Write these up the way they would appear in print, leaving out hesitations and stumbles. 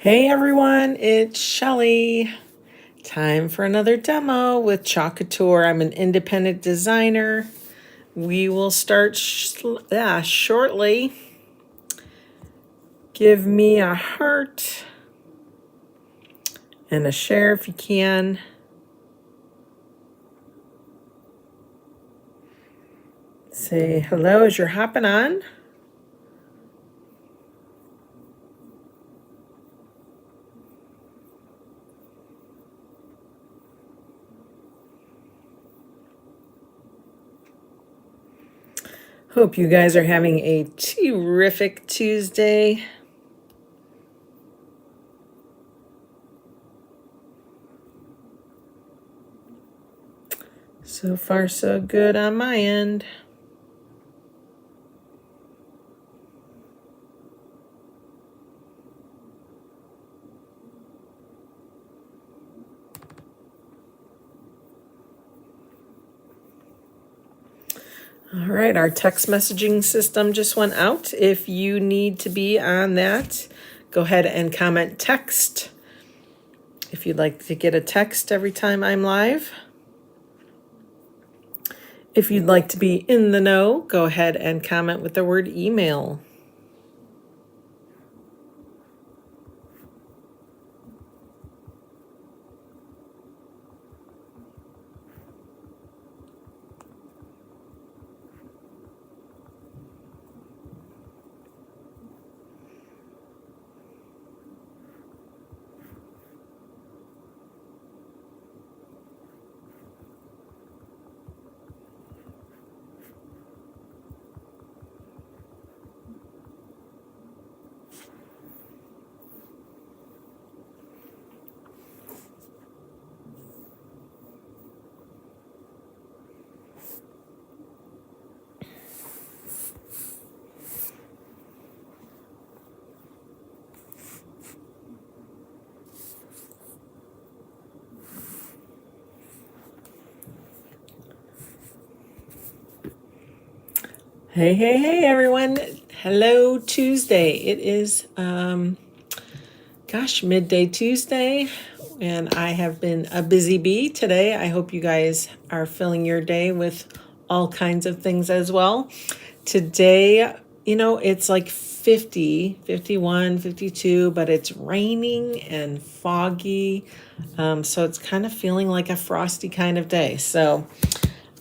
Hey everyone, it's Shelly. Time for another demo with Couture. I'm an independent designer. We will start shortly. Give me a heart and a share if you can. Say hello as you're hopping on. Hope you guys are having a terrific Tuesday. So far, so good on my end. All right, our text messaging system just went out. If you need to be on that, go ahead and comment text if you'd like to get a text every time I'm live. If you'd like to be in the know, go ahead and comment with the word email. Hey, everyone. Hello, Tuesday. It is, midday Tuesday, and I have been a busy bee today. I hope you guys are filling your day with all kinds of things as well. Today, it's like 50, 51, 52, but it's raining and foggy. So it's kind of feeling like a frosty kind of day. So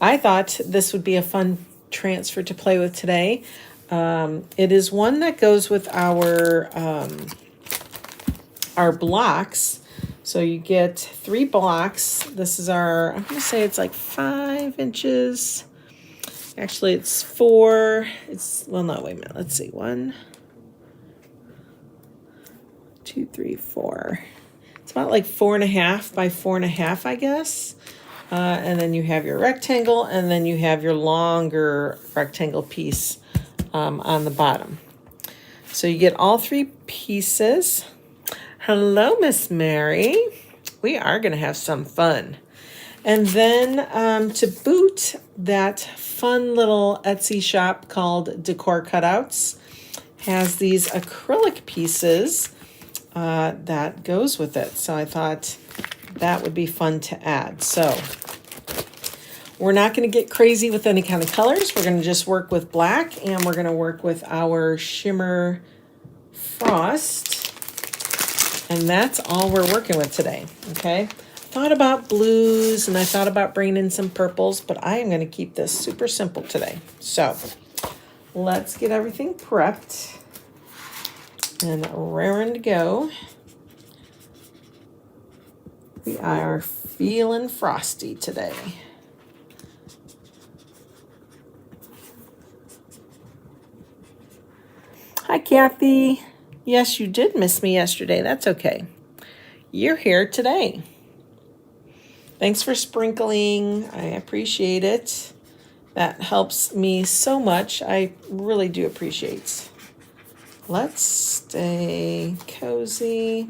I thought this would be a fun transfer to play with today. It is one that goes with our blocks. So you get 3 blocks. This is our, I'm going to say it's like 5 inches. Actually, it's 4. Well, no, wait a minute. Let's see. 1, 2, 3, 4. It's about like 4.5 by 4.5, I guess. And then you have your rectangle, and then you have your longer rectangle piece on the bottom. So you get all 3 pieces. Hello, Miss Mary. We are going to have some fun. And then to boot, that fun little Etsy shop called Decor Cutouts has these acrylic pieces that goes with it. So I thought that would be fun to add. So we're not going to get crazy with any kind of colors. We're going to just work with black, and we're going to work with our shimmer frost. And that's all we're working with today, okay? Thought about blues, and I thought about bringing in some purples, but I am going to keep this super simple today. So let's get everything prepped and raring to go. We are feeling frosty today. Hi, Kathy. Yes, you did miss me yesterday. That's okay. You're here today. Thanks for sprinkling. I appreciate it. That helps me so much. I really do appreciate. Let's stay cozy.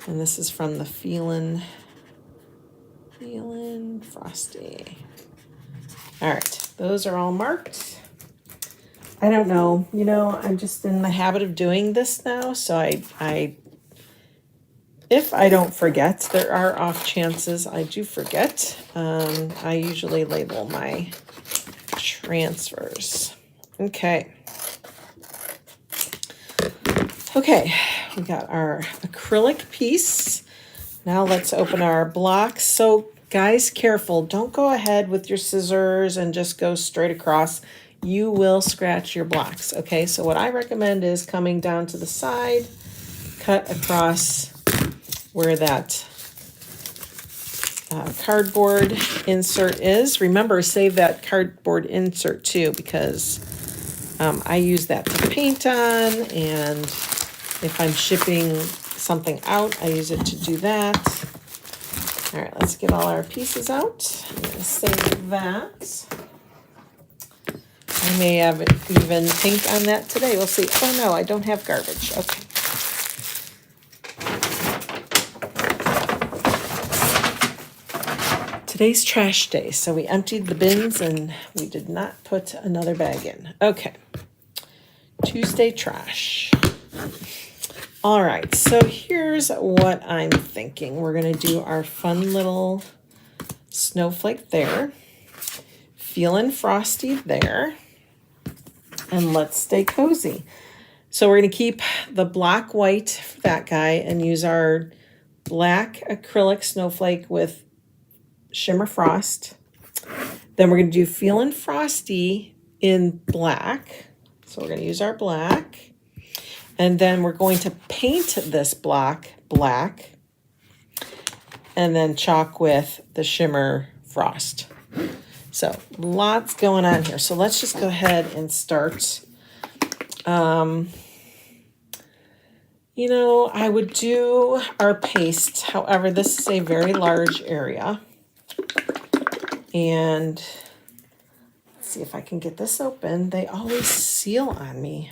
And this is from the Feelin Frosty. All right, those are all marked. I don't know. You know, I'm just in the habit of doing this now, so if I don't forget, there are off chances I do forget. I usually label my transfers. Okay. Okay, we got our acrylic piece. Now let's open our blocks. So guys, careful. Don't go ahead with your scissors and just go straight across. You will scratch your blocks. Okay, so what I recommend is coming down to the side, cut across where that cardboard insert is. Remember, save that cardboard insert too, because I use that to paint on, and if I'm shipping something out, I use it to do that. All right, let's get all our pieces out. I'm gonna save that. I may have even pink on that today. We'll see. Oh no, I don't have garbage. Okay. Today's trash day, so we emptied the bins and we did not put another bag in. Okay. Tuesday trash. All right, so here's what I'm thinking. We're gonna do our fun little snowflake there. Feelin Frosty there. And let's stay cozy. So we're going to keep the block white for that guy and use our black acrylic snowflake with shimmer frost. Then we're going to do Feelin Frosty in black. So we're going to use our black. And then we're going to paint this block black and then chalk with the shimmer frost. So lots going on here. So let's just go ahead and start. You know, I would do our paste. However, this is a very large area. And let's see if I can get this open. They always seal on me.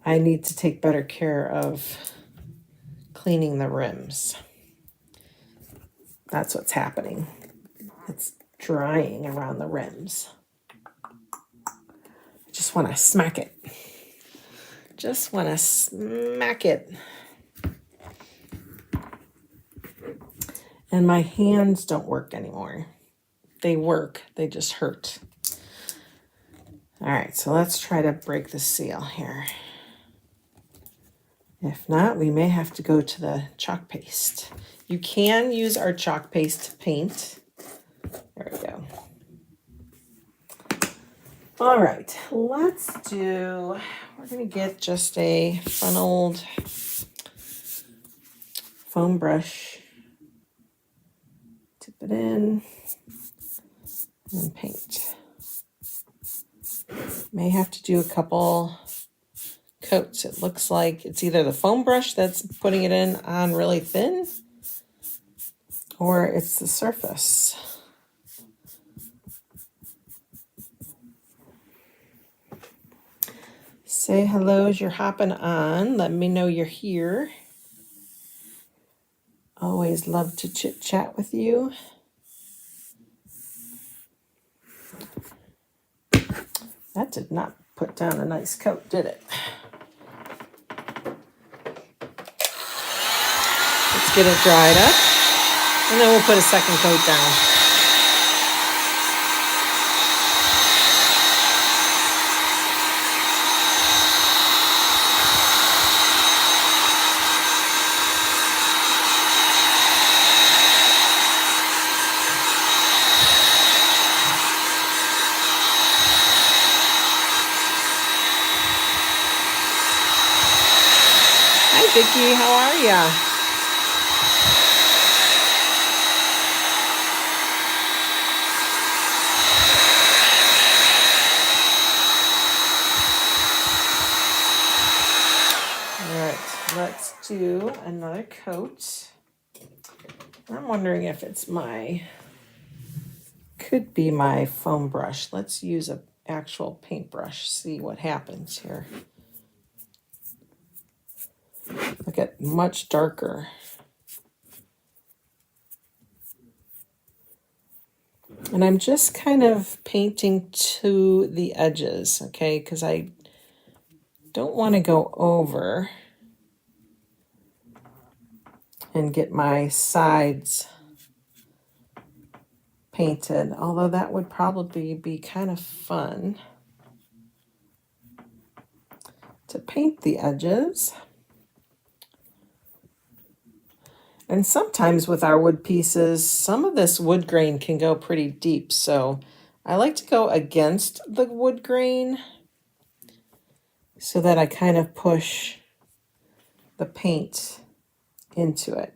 I need to take better care of cleaning the rims. That's what's happening. It's drying around the rims. I just want to smack it. Just want to smack it. And my hands don't work anymore. They work, they just hurt. All right, so let's try to break the seal here. If not, we may have to go to the chalk paste. You can use our chalk paste to paint. There we go. All right, let's do, we're gonna get just a fun old foam brush, dip it in, and paint. May have to do a couple coats. It looks like it's either the foam brush that's putting it in on really thin, or it's the surface. Say hello as you're hopping on. Let me know you're here. Always love to chit chat with you. That did not put down a nice coat, did it? Let's get it dried up, and then we'll put a second coat down. Vicki, how are ya? All right, let's do another coat. I'm wondering if it's could be my foam brush. Let's use an actual paintbrush, see what happens here. Look at much darker. And I'm just kind of painting to the edges, okay? Because I don't want to go over and get my sides painted, although that would probably be kind of fun to paint the edges. And sometimes with our wood pieces, some of this wood grain can go pretty deep, so I like to go against the wood grain so that I kind of push the paint into it.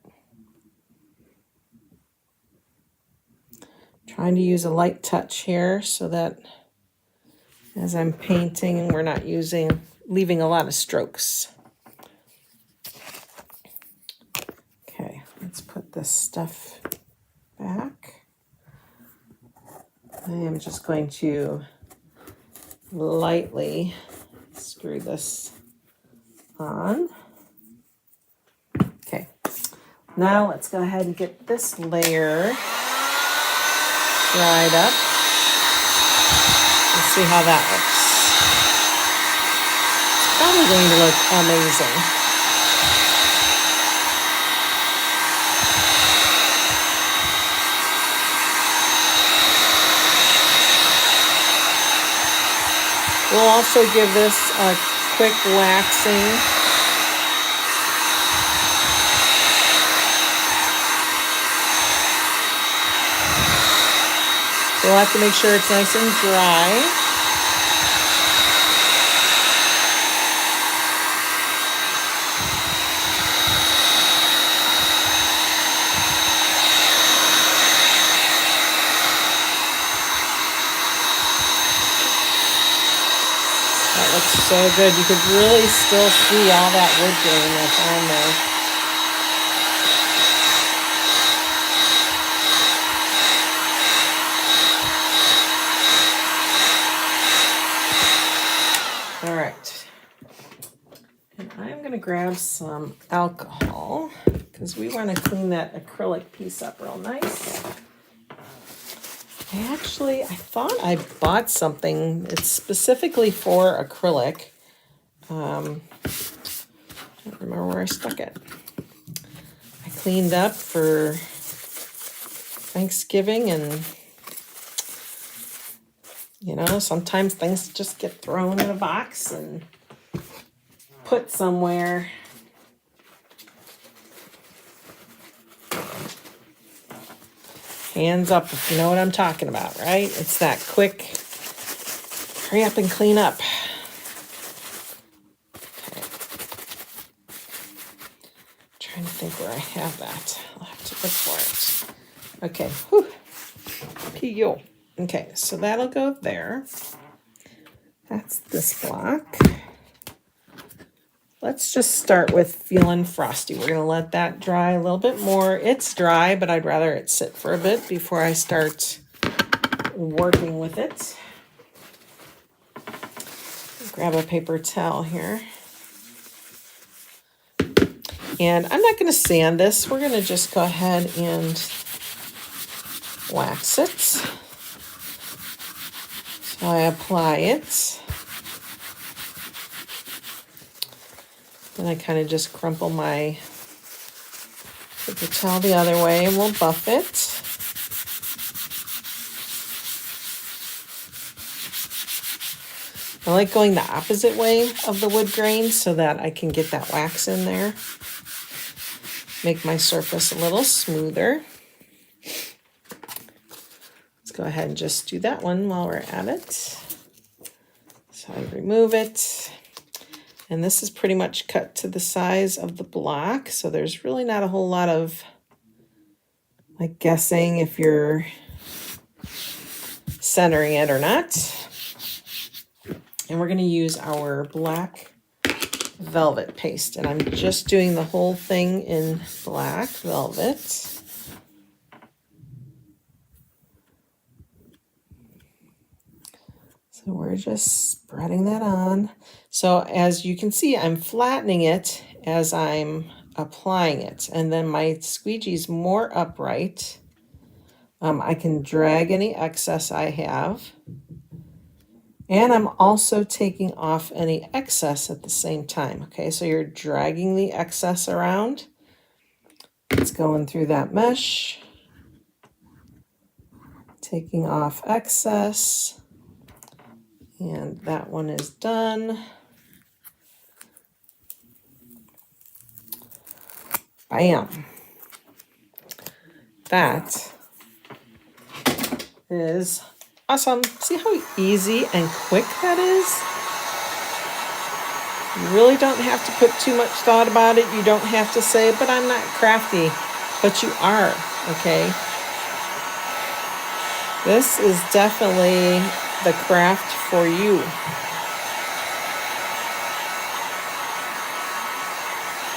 Trying to use a light touch here so that as I'm painting, we're not leaving a lot of strokes. Okay, let's put this stuff back. I am just going to lightly screw this on. Okay, now let's go ahead and get this layer dried up. Let's see how that looks. It's probably going to look amazing. We'll also give this a quick waxing. We'll have to make sure it's nice and dry. That looks so good. You could really still see all that wood grain that's on there. All right, and I'm going to grab some alcohol because we want to clean that acrylic piece up real nice. I thought I bought something. It's specifically for acrylic. I don't remember where I stuck it. I cleaned up for Thanksgiving, and you know, sometimes things just get thrown in a box and put somewhere. Hands up if you know what I'm talking about, right? It's that quick, hurry up and clean up. Okay. Trying to think where I have that. I'll have to look for it. Okay, whew. P.U. Okay, so that'll go there. That's this block. Let's just start with Feelin Frosty. We're gonna let that dry a little bit more. It's dry, but I'd rather it sit for a bit before I start working with it. Grab a paper towel here. And I'm not gonna sand this. We're gonna just go ahead and wax it. So I apply it. Then I kind of just crumple my paper towel the other way and we'll buff it. I like going the opposite way of the wood grain so that I can get that wax in there. Make my surface a little smoother. Let's go ahead and just do that one while we're at it. So I remove it. And this is pretty much cut to the size of the block, so there's really not a whole lot of like guessing if you're centering it or not. And we're going to use our black velvet paste, and I'm just doing the whole thing in black velvet. So we're just spreading that on. So as you can see, I'm flattening it as I'm applying it. And then my squeegee's more upright. I can drag any excess I have. And I'm also taking off any excess at the same time. Okay, so you're dragging the excess around. It's going through that mesh. Taking off excess. And that one is done. Bam. That is awesome. See how easy and quick that is? You really don't have to put too much thought about it. You don't have to say, but I'm not crafty. But you are, okay? This is definitely the craft for you.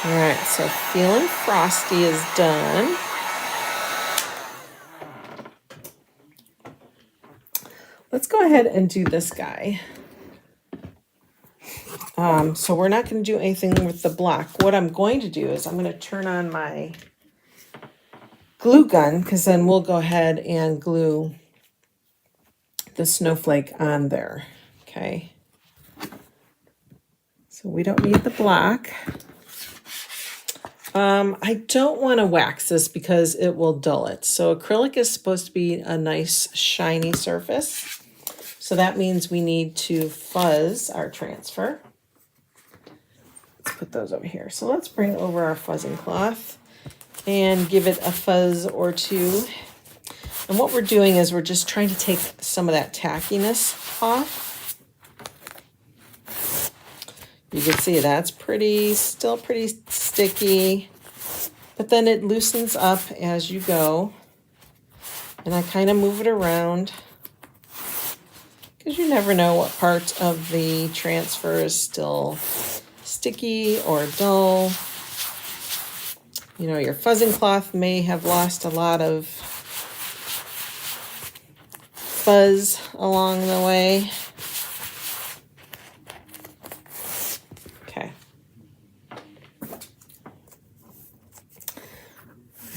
All right, so Feelin Frosty is done. Let's go ahead and do this guy. So we're not going to do anything with the block. What I'm going to do is I'm going to turn on my glue gun, because then we'll go ahead and glue the snowflake on there. Okay. So we don't need the block. I don't want to wax this because it will dull it. So acrylic is supposed to be a nice shiny surface. So that means we need to fuzz our transfer. Let's put those over here. So let's bring over our fuzzing cloth and give it a fuzz or two. And what we're doing is we're just trying to take some of that tackiness off. You can see that's still pretty sticky, but then it loosens up as you go. And I kind of move it around because you never know what part of the transfer is still sticky or dull. You know, your fuzzing cloth may have lost a lot of fuzz along the way. Okay.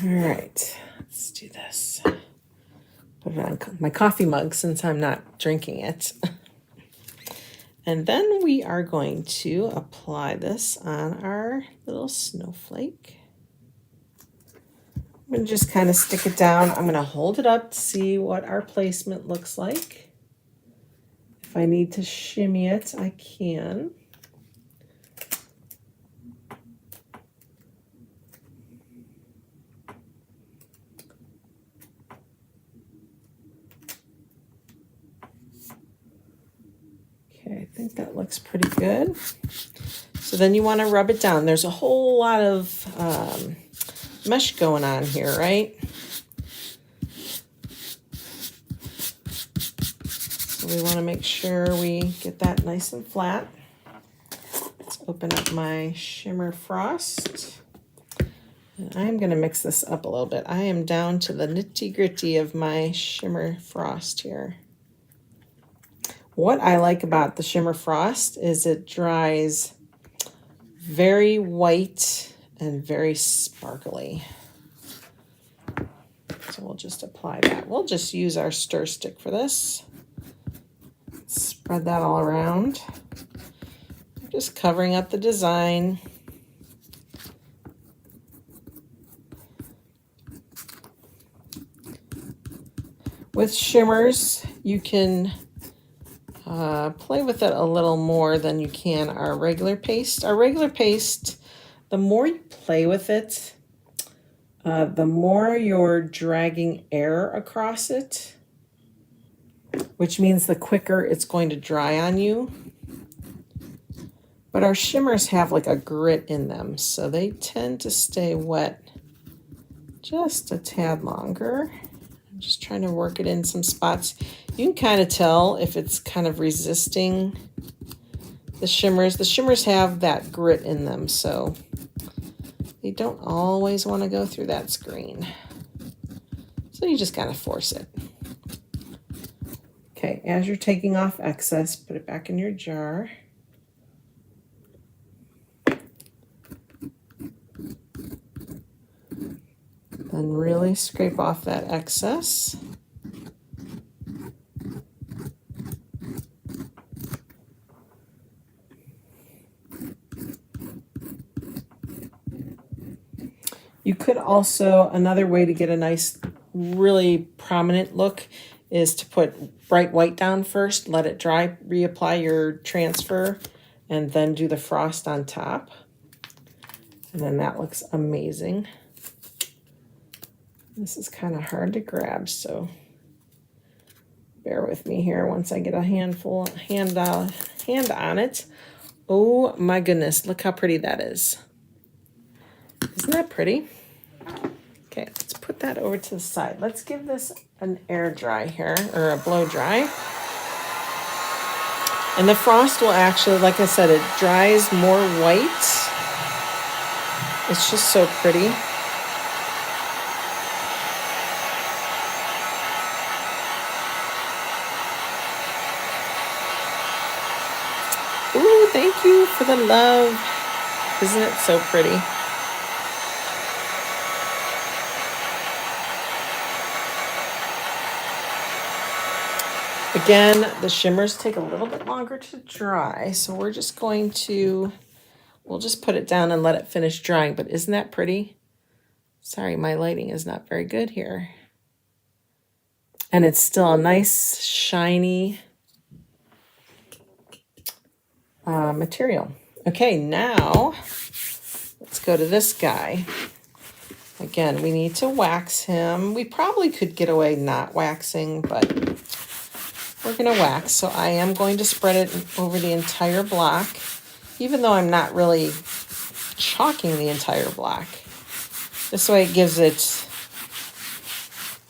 All right, let's do this. Put it on my coffee mug since I'm not drinking it. And then we are going to apply this on our little snowflake. I'm going to just kind of stick it down. I'm going to hold it up to see what our placement looks like. If I need to shimmy it, I can. Okay, I think that looks pretty good. So then you want to rub it down. There's a whole lot of mesh going on here, right? So we want to make sure we get that nice and flat. Let's open up my Shimmer Frost. And I'm going to mix this up a little bit. I am down to the nitty-gritty of my Shimmer Frost here. What I like about the Shimmer Frost is it dries very white and very sparkly. So we'll just apply that. We'll just use our stir stick for this. Spread that all around. Just covering up the design. With shimmers, you can play with it a little more than you can our regular paste. Our regular paste, the more you play with it, the more you're dragging air across it, which means the quicker it's going to dry on you. But our shimmers have like a grit in them, so they tend to stay wet just a tad longer. I'm just trying to work it in some spots. You can kind of tell if it's kind of resisting the shimmers. The shimmers have that grit in them, so they don't always want to go through that screen. So you just kind of force it. Okay, as you're taking off excess, put it back in your jar. and really scrape off that excess. You could also, another way to get a nice, really prominent look is to put bright white down first, let it dry, reapply your transfer, and then do the frost on top. And then that looks amazing. This is kind of hard to grab, so bear with me here once I get a hand on it. Oh my goodness, look how pretty that is. Isn't that pretty? Okay, let's put that over to the side. Let's give this an air dry here, or a blow dry. And the frost will actually, like I said, it dries more white. It's just so pretty. Ooh, thank you for the love. Isn't it so pretty? Again, the shimmers take a little bit longer to dry, so we're just going to, we'll just put it down and let it finish drying, but isn't that pretty? Sorry, my lighting is not very good here. And it's still a nice, shiny material. Okay, now let's go to this guy. Again, we need to wax him. We probably could get away not waxing, but we're going to wax. So I am going to spread it over the entire block, even though I'm not really chalking the entire block. This way it gives it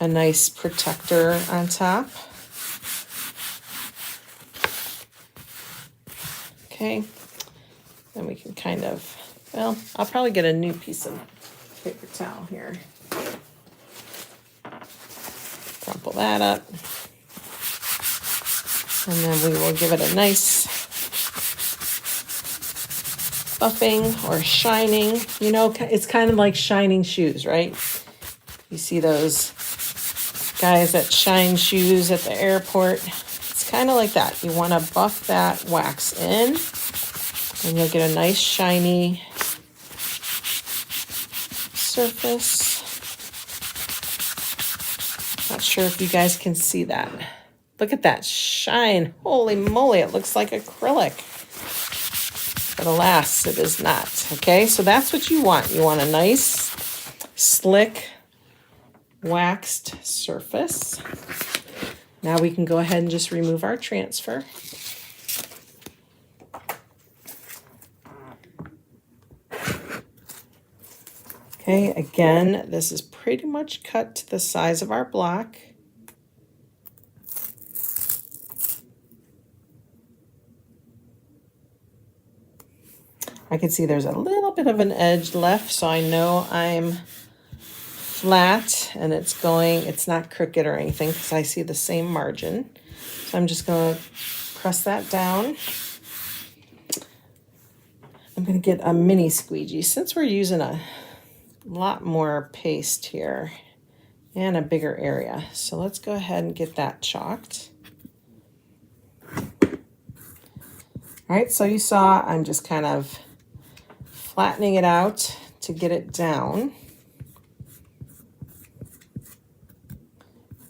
a nice protector on top. Okay, then we can kind of, well, I'll probably get a new piece of paper towel here. Crumple that up. And then we will give it a nice buffing or shining. You know, it's kind of like shining shoes, right? You see those guys that shine shoes at the airport. It's kind of like that. You want to buff that wax in, and you'll get a nice shiny surface. Not sure if you guys can see that. Look at that shine. Holy moly, it looks like acrylic. But alas, it is not. Okay, so that's what you want. You want a nice, slick, waxed surface. Now we can go ahead and just remove our transfer. Okay, again, this is pretty much cut to the size of our block. I can see there's a little bit of an edge left, so I know I'm flat and it's not crooked or anything because I see the same margin. So I'm just going to press that down. I'm going to get a mini squeegee since we're using a lot more paste here and a bigger area. So let's go ahead and get that chalked. All right, so you saw I'm just kind of flattening it out to get it down.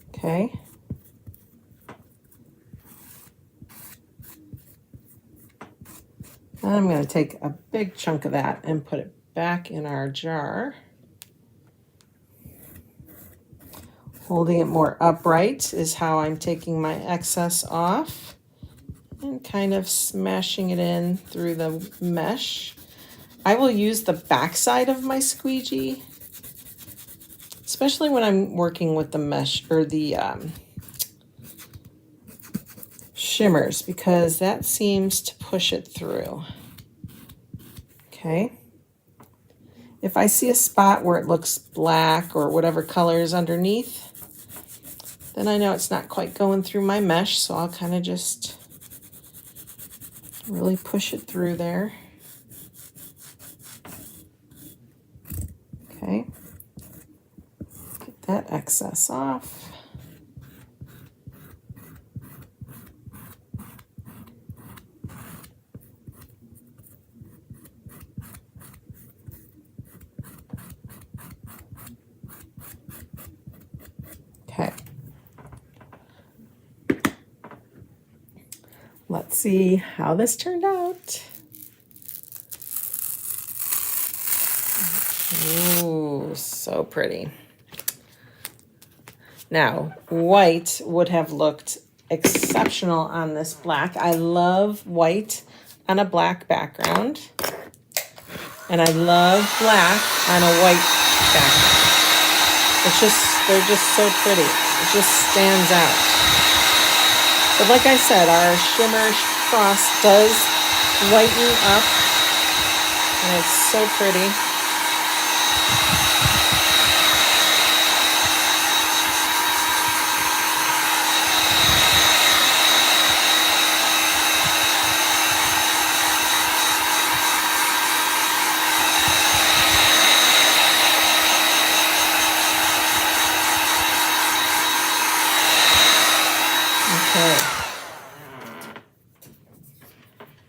Okay. And I'm going to take a big chunk of that and put it back in our jar. Holding it more upright is how I'm taking my excess off and kind of smashing it in through the mesh. I will use the back side of my squeegee, especially when I'm working with the mesh or the shimmers, because that seems to push it through. Okay. If I see a spot where it looks black or whatever color is underneath, then I know it's not quite going through my mesh, so I'll kind of just really push it through there. Okay. the excess off. Okay. Let's see how this turned out. Ooh, so pretty. Now, white would have looked exceptional on this black. I love white on a black background. And I love black on a white background. They're just so pretty. It just stands out. But like I said, our shimmer frost does whiten up. And it's so pretty.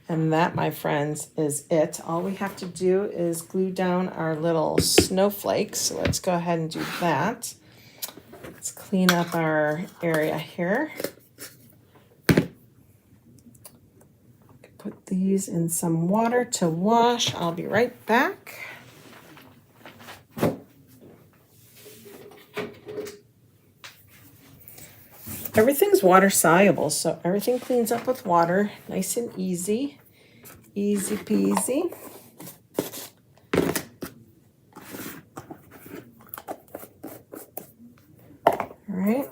And that, my friends, is it. All we have to do is glue down our little snowflakes. So let's go ahead and do that. Let's clean up our area here. Put these in some water to wash. I'll be right back. Everything's water soluble, so everything cleans up with water, nice and easy. Easy peasy. All right.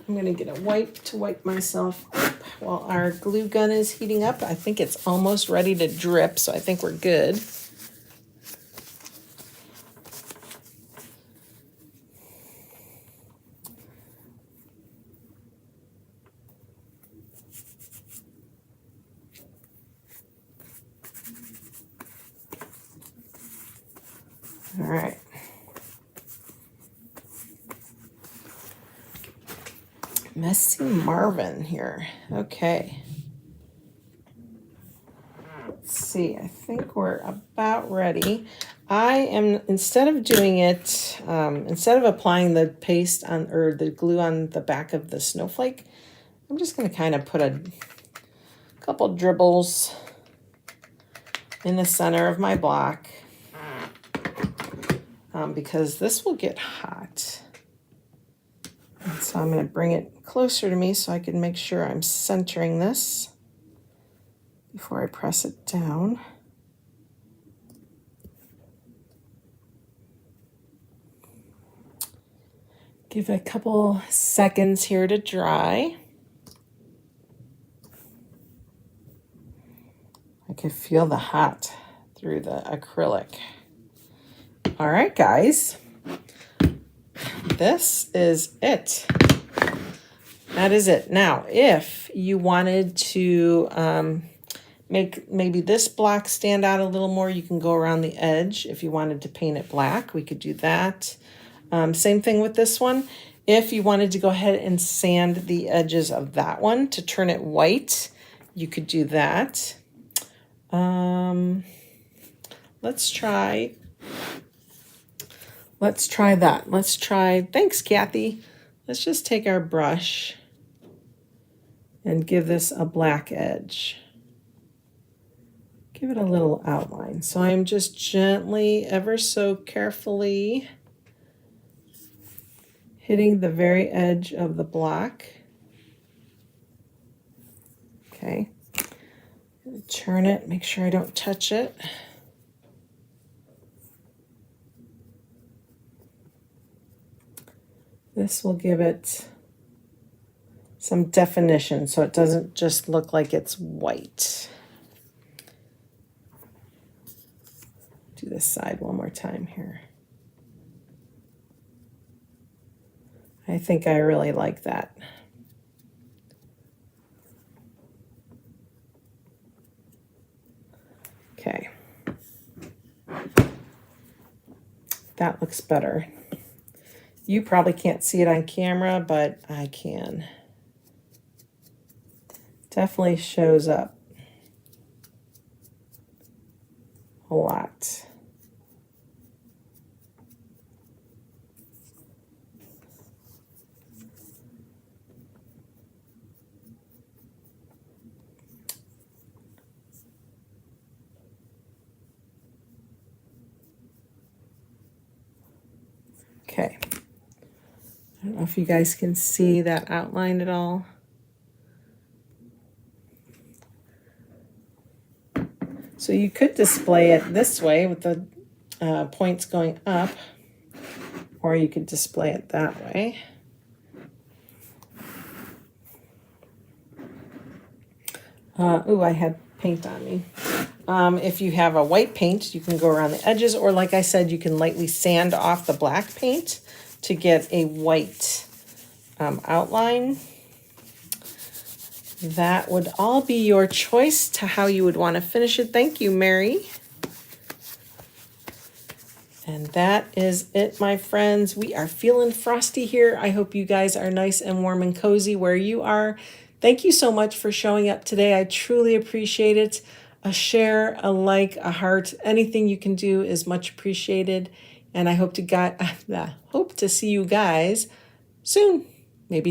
I'm going to get a wipe to wipe myself up while our glue gun is heating up. I think it's almost ready to drip, so I think we're good. All right. Messy Marvin here. Okay. Let's see. I think we're about ready. I am, instead of doing it, instead of applying the paste on, or the glue on the back of the snowflake, I'm just going to kind of put a couple dribbles in the center of my block. Because this will get hot. And so I'm going to bring it closer to me so I can make sure I'm centering this before I press it down. Give it a couple seconds here to dry. I can feel the hot through the acrylic. All right, guys, this is it. That is it. Now, if you wanted to make maybe this block stand out a little more, you can go around the edge. If you wanted to paint it black, we could do that. Same thing with this one. If you wanted to go ahead and sand the edges of that one to turn it white, you could do that. Let's try that. Let's try, thanks, Kathy. Let's just take our brush and give this a black edge. Give it a little outline. So I'm just gently, ever so carefully hitting the very edge of the block. Okay. Turn it, make sure I don't touch it. This will give it some definition so it doesn't just look like it's white. Do this side one more time here. I think I really like that. Okay. That looks better. You probably can't see it on camera, but I can. Definitely shows up a lot. Okay. I don't know if you guys can see that outline at all. So you could display it this way with the points going up, or you could display it that way. Ooh, I had paint on me. If you have a white paint, you can go around the edges, or like I said, you can lightly sand off the black paint to get a white outline. That would all be your choice to how you would want to finish it. Thank you, Mary. And that is it, my friends. We are feeling frosty here. I hope you guys are nice and warm and cozy where you are. Thank you so much for showing up today. I truly appreciate it. A share, a like, a heart, anything you can do is much appreciated. And I hope to see you guys soon, maybe tomorrow.